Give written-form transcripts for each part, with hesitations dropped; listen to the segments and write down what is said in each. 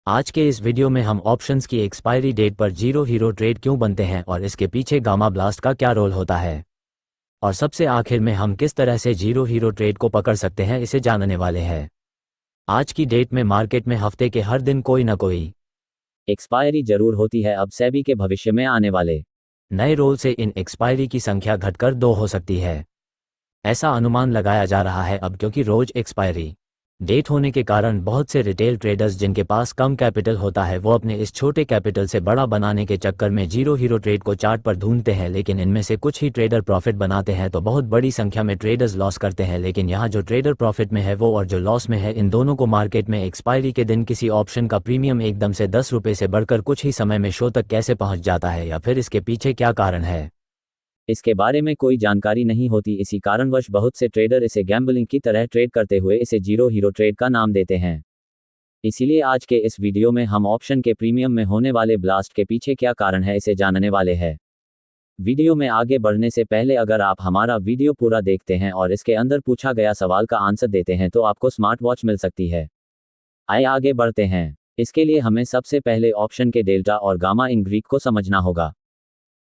आज के इस वीडियो में हम ऑप्शंस की एक्सपायरी डेट पर जीरो हीरो ट्रेड क्यों बनते हैं और इसके पीछे गामा ब्लास्ट का क्या रोल होता है, और सबसे आखिर में हम किस तरह से जीरो हीरो ट्रेड को पकड़ सकते हैं इसे जानने वाले हैं। आज की डेट में मार्केट में हफ्ते के हर दिन कोई ना कोई एक्सपायरी जरूर होती है। अब सेबी के भविष्य में आने वाले नए रोल से इन एक्सपायरी की संख्या घटकर 2 हो सकती है, ऐसा अनुमान लगाया जा रहा है अब, क्योंकि रोज एक्सपायरी डेट होने के कारण बहुत से रिटेल ट्रेडर्स जिनके पास कम कैपिटल होता है वो अपने इस छोटे कैपिटल से बड़ा बनाने के चक्कर में जीरो हीरो ट्रेड को चार्ट पर ढूंढते हैं, लेकिन इनमें से कुछ ही ट्रेडर प्रॉफिट बनाते हैं तो बहुत बड़ी संख्या में ट्रेडर्स लॉस करते हैं। लेकिन यहाँ जो ट्रेडर प्रॉफिट में है वो और जो लॉस में है, इन दोनों को मार्केट में एक्सपायरी के दिन किसी ऑप्शन का प्रीमियम एकदम से 10 रुपये से बढ़कर कुछ ही समय में शो तक कैसे पहुंच जाता है, या फिर इसके पीछे क्या कारण है, इसके बारे में कोई जानकारी नहीं होती। इसी कारणवश बहुत से ट्रेडर इसे गैम्बलिंग की तरह ट्रेड करते हुए इसे जीरो हीरो ट्रेड का नाम देते हैं। इसीलिए आज के इस वीडियो में हम ऑप्शन के प्रीमियम में होने वाले ब्लास्ट के पीछे क्या कारण है इसे जानने वाले हैं। वीडियो में आगे बढ़ने से पहले अगर आप हमारा वीडियो पूरा देखते हैं और इसके अंदर पूछा गया सवाल का आंसर देते हैं तो आपको स्मार्ट वॉच मिल सकती है। आइए आगे बढ़ते हैं। इसके लिए हमें सबसे पहले ऑप्शन के डेल्टा और गामा इन ग्रीक को समझना होगा।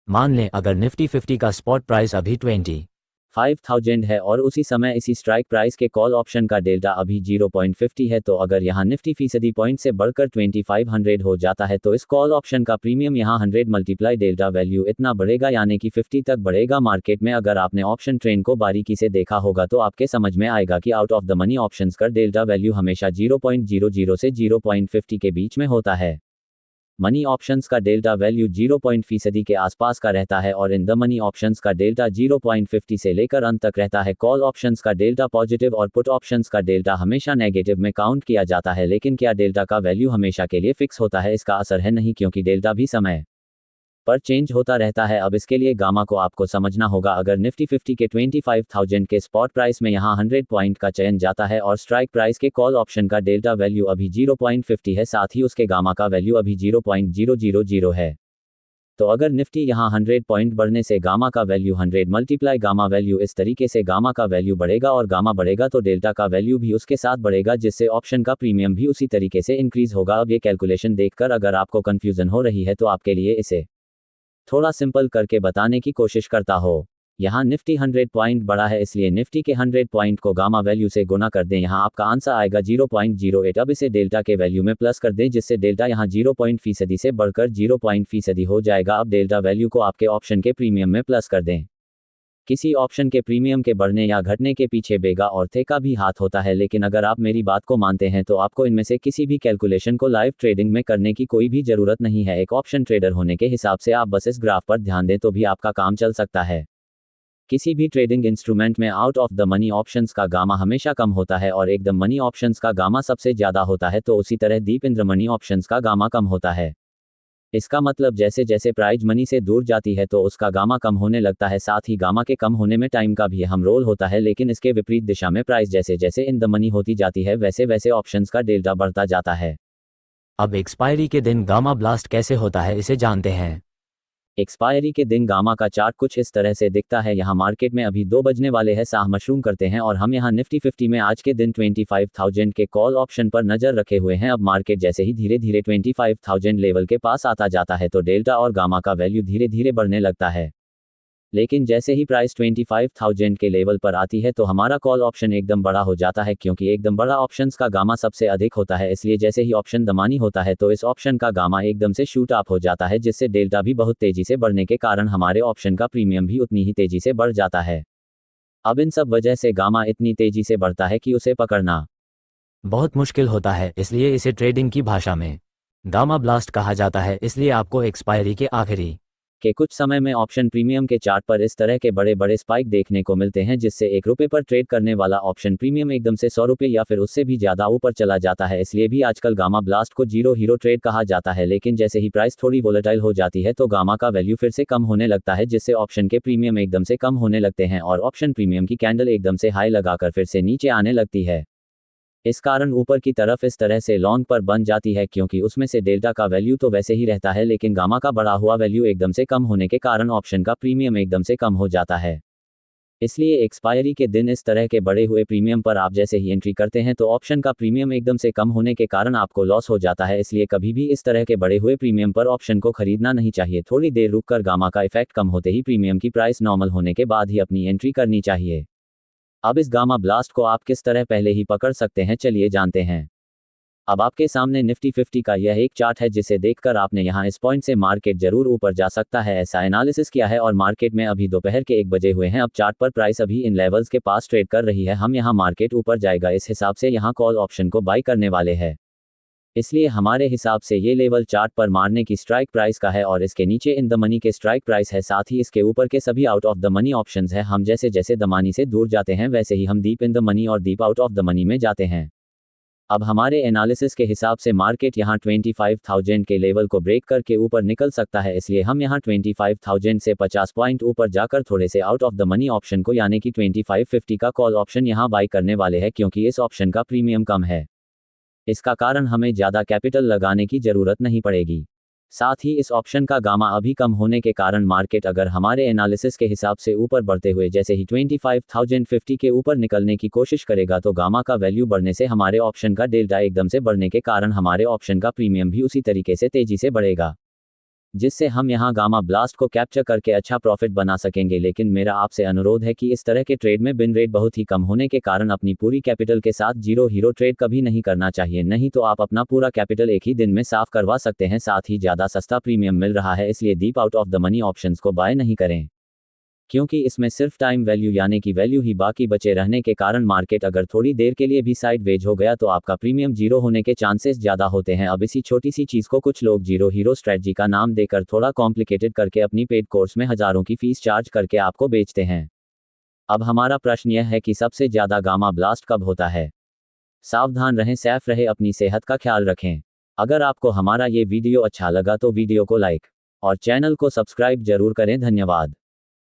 मान लें अगर निफ्टी 50 का स्पॉट प्राइस अभी 25,000 है और उसी समय इसी स्ट्राइक प्राइस के कॉल ऑप्शन का डेल्टा अभी 0.50 है, तो अगर यहाँ निफ्टी फीसदी पॉइंट से बढ़कर 2500 हो जाता है तो इस कॉल ऑप्शन का प्रीमियम यहाँ 100 मल्टीप्लाई डेल्टा वैल्यू इतना बढ़ेगा, यानी कि 50 तक बढ़ेगा। मार्केट में अगर आपने ऑप्शन ट्रेंड को बारीकी से देखा होगा तो आपके समझ में आएगा कि out of the money options का डेल्टा वैल्यू हमेशा 0.00 से 0.50 के बीच में होता है। मनी ऑप्शंस का डेल्टा वैल्यू 0% के आसपास का रहता है और इन द मनी ऑप्शंस का डेल्टा 0.50 से लेकर अंत तक रहता है। कॉल ऑप्शंस का डेल्टा पॉजिटिव और पुट ऑप्शंस का डेल्टा हमेशा नेगेटिव में काउंट किया जाता है। लेकिन क्या डेल्टा का वैल्यू हमेशा के लिए फिक्स होता है? इसका असर है नहीं, क्योंकि डेल्टा भी समय पर चेंज होता रहता है। अब इसके लिए गामा को आपको समझना होगा। अगर निफ्टी 50 के 25,000 के स्पॉट प्राइस में यहाँ 100 पॉइंट का चयन जाता है और स्ट्राइक प्राइस के कॉल ऑप्शन का डेल्टा वैल्यू अभी 0.50 है, साथ ही उसके गामा का वैल्यू अभी 0.000 है, तो अगर निफ्टी यहाँ 100 पॉइंट बढ़ने से गामा का वैल्यू 100 मल्टीप्लाई गामा वैल्यू इस तरीके से गामा का वैल्यू बढ़ेगा और गामा बढ़ेगा तो डेल्टा का वैल्यू भी उसके साथ बढ़ेगा, जिससे ऑप्शन का प्रीमियम भी उसी तरीके से इंक्रीज होगा। अब ये कैलकुलेशन देखकर अगर आपको कंफ्यूजन हो रही है तो आपके लिए इसे थोड़ा सिंपल करके बताने की कोशिश करता हो। यहाँ निफ्टी 100 पॉइंट बढ़ा है, इसलिए निफ्टी के 100 पॉइंट को गामा वैल्यू से गुना कर दें। यहाँ आपका आंसर आएगा 0.08। अब इसे डेल्टा के वैल्यू में प्लस कर दें, जिससे डेल्टा यहाँ 0% से बढ़कर 0% हो जाएगा। अब डेल्टा वैल्यू को आपके ऑप्शन के प्रीमियम में प्लस कर दें। किसी ऑप्शन के प्रीमियम के बढ़ने या घटने के पीछे बेगा और थे का भी हाथ होता है, लेकिन अगर आप मेरी बात को मानते हैं तो आपको इनमें से किसी भी कैलकुलेशन को लाइव ट्रेडिंग में करने की कोई भी जरूरत नहीं है। एक ऑप्शन ट्रेडर होने के हिसाब से आप बस इस ग्राफ पर ध्यान दें तो भी आपका काम चल सकता है। किसी भी ट्रेडिंग इंस्ट्रूमेंट में out of the money options का गामा हमेशा कम होता है और एकदम मनी ऑप्शंस का गामा सबसे ज्यादा होता है, तो उसी तरह deep in the money options का गामा कम होता है। इसका मतलब जैसे जैसे प्राइस मनी से दूर जाती है तो उसका गामा कम होने लगता है। साथ ही गामा के कम होने में टाइम का भी अहम रोल होता है, लेकिन इसके विपरीत दिशा में प्राइस जैसे जैसे इन द मनी होती जाती है वैसे वैसे ऑप्शंस का डेल्टा बढ़ता जाता है। अब एक्सपायरी के दिन गामा ब्लास्ट कैसे होता है इसे जानते हैं। एक्सपायरी के दिन गामा का चार्ट कुछ इस तरह से दिखता है। यहाँ मार्केट में अभी 2 बजने वाले हैं, साह मशरूम करते हैं और हम यहाँ निफ्टी 50 में आज के दिन 25,000 के कॉल ऑप्शन पर नजर रखे हुए हैं। अब मार्केट जैसे ही धीरे धीरे 25,000 लेवल के पास आता जाता है तो डेल्टा और गामा का वैल्यू धीरे धीरे बढ़ने लगता है, लेकिन जैसे ही प्राइस 25,000 के लेवल पर आती है तो हमारा कॉल ऑप्शन एकदम बड़ा हो जाता है, क्योंकि एकदम बड़ा ऑप्शंस का गामा सबसे अधिक होता है। इसलिए जैसे ही ऑप्शन दमानी होता है तो इस ऑप्शन का गामा एकदम से शूट अप हो जाता है, जिससे डेल्टा भी बहुत तेजी से बढ़ने के कारण हमारे ऑप्शन का प्रीमियम भी उतनी ही तेजी से बढ़ जाता है। अब इन सब वजह से गामा इतनी तेजी से बढ़ता है कि उसे पकड़ना बहुत मुश्किल होता है, इसलिए इसे ट्रेडिंग की भाषा में गामा ब्लास्ट कहा जाता है। इसलिए आपको एक्सपायरी के आखिरी के कुछ समय में ऑप्शन प्रीमियम के चार्ट पर इस तरह के बड़े बड़े स्पाइक देखने को मिलते हैं, जिससे 1 रुपये पर ट्रेड करने वाला ऑप्शन प्रीमियम एकदम से 100 रुपये या फिर उससे भी ज्यादा ऊपर चला जाता है। इसलिए भी आजकल गामा ब्लास्ट को जीरो हीरो ट्रेड कहा जाता है। लेकिन जैसे ही प्राइस थोड़ी वोलेटाइल हो जाती है तो गामा का वैल्यू फिर से कम होने लगता है, जिससे ऑप्शन के प्रीमियम एकदम से कम होने लगते हैं और ऑप्शन प्रीमियम की कैंडल एकदम से हाई लगाकर फिर से नीचे आने लगती है। इस कारण ऊपर की तरफ इस तरह से लॉन्ग पर बन जाती है, क्योंकि उसमें से डेल्टा का वैल्यू तो वैसे ही रहता है, लेकिन गामा का बढ़ा हुआ वैल्यू एकदम से कम होने के कारण ऑप्शन का प्रीमियम एकदम से कम हो जाता है। इसलिए एक्सपायरी के दिन इस तरह के बढ़े हुए प्रीमियम पर आप जैसे ही एंट्री करते हैं तो ऑप्शन का प्रीमियम एकदम से कम होने के कारण आपको लॉस हो जाता है। इसलिए कभी भी इस तरह के बढ़े हुए प्रीमियम पर ऑप्शन को खरीदना नहीं चाहिए। थोड़ी देर रुककर गामा का इफेक्ट कम होते ही प्रीमियम की प्राइस नॉर्मल होने के बाद ही अपनी एंट्री करनी चाहिए। अब इस गामा ब्लास्ट को आप किस तरह पहले ही पकड़ सकते हैं, चलिए जानते हैं। अब आपके सामने निफ्टी 50 का यह एक चार्ट है जिसे देखकर आपने यहाँ इस पॉइंट से मार्केट जरूर ऊपर जा सकता है ऐसा एनालिसिस किया है और मार्केट में अभी दोपहर के 1 बजे हुए हैं। अब चार्ट पर प्राइस अभी इन लेवल्स के पास ट्रेड कर रही है। हम यहाँ मार्केट ऊपर जाएगा इस हिसाब से यहाँ कॉल ऑप्शन को बाई करने वाले हैं। इसलिए हमारे हिसाब से ये लेवल चार्ट पर मारने की स्ट्राइक प्राइस का है और इसके नीचे इन द मनी के स्ट्राइक प्राइस है। साथ ही इसके ऊपर के सभी out of the money options है। हम जैसे जैसे द मनी से दूर जाते हैं वैसे ही हम डीप इन द मनी और deep out of the money में जाते हैं। अब हमारे एनालिसिस के हिसाब से मार्केट यहाँ 25,000 के लेवल को ब्रेक करके ऊपर निकल सकता है। इसलिए हम यहाँ 25,000 से 50 पॉइंट ऊपर जाकर थोड़े से out of the money option को यानी कि 2550 का कॉल ऑप्शन यहाँ बाई करने वाले हैं क्योंकि इस ऑप्शन का प्रीमियम कम है। इसका कारण हमें ज़्यादा कैपिटल लगाने की ज़रूरत नहीं पड़ेगी। साथ ही इस ऑप्शन का गामा अभी कम होने के कारण मार्केट अगर हमारे एनालिसिस के हिसाब से ऊपर बढ़ते हुए जैसे ही 25,050 के ऊपर निकलने की कोशिश करेगा तो गामा का वैल्यू बढ़ने से हमारे ऑप्शन का डेल्टा एकदम से बढ़ने के कारण हमारे ऑप्शन का प्रीमियम भी उसी तरीके से तेजी से बढ़ेगा, जिससे हम यहाँ गामा ब्लास्ट को कैप्चर करके अच्छा प्रॉफिट बना सकेंगे। लेकिन मेरा आपसे अनुरोध है कि इस तरह के ट्रेड में बिन रेट बहुत ही कम होने के कारण अपनी पूरी कैपिटल के साथ जीरो हीरो ट्रेड कभी नहीं करना चाहिए, नहीं तो आप अपना पूरा कैपिटल एक ही दिन में साफ करवा सकते हैं। साथ ही ज़्यादा सस्ता प्रीमियम मिल रहा है इसलिए deep out of the money options को बाय नहीं करें क्योंकि इसमें सिर्फ टाइम वैल्यू यानी कि वैल्यू ही बाकी बचे रहने के कारण मार्केट अगर थोड़ी देर के लिए भी साइडवेज हो गया तो आपका प्रीमियम जीरो होने के चांसेस ज़्यादा होते हैं। अब इसी छोटी सी चीज़ को कुछ लोग जीरो हीरो स्ट्रेटजी का नाम देकर थोड़ा कॉम्प्लिकेटेड करके अपनी पेड कोर्स में हज़ारों की फीस चार्ज करके आपको बेचते हैं। अब हमारा प्रश्न यह है कि सबसे ज़्यादा गामा ब्लास्ट कब होता है? सावधान रहें, सेफ रहे, अपनी सेहत का ख्याल रखें। अगर आपको हमारा ये वीडियो अच्छा लगा तो वीडियो को लाइक और चैनल को सब्सक्राइब जरूर करें। धन्यवाद।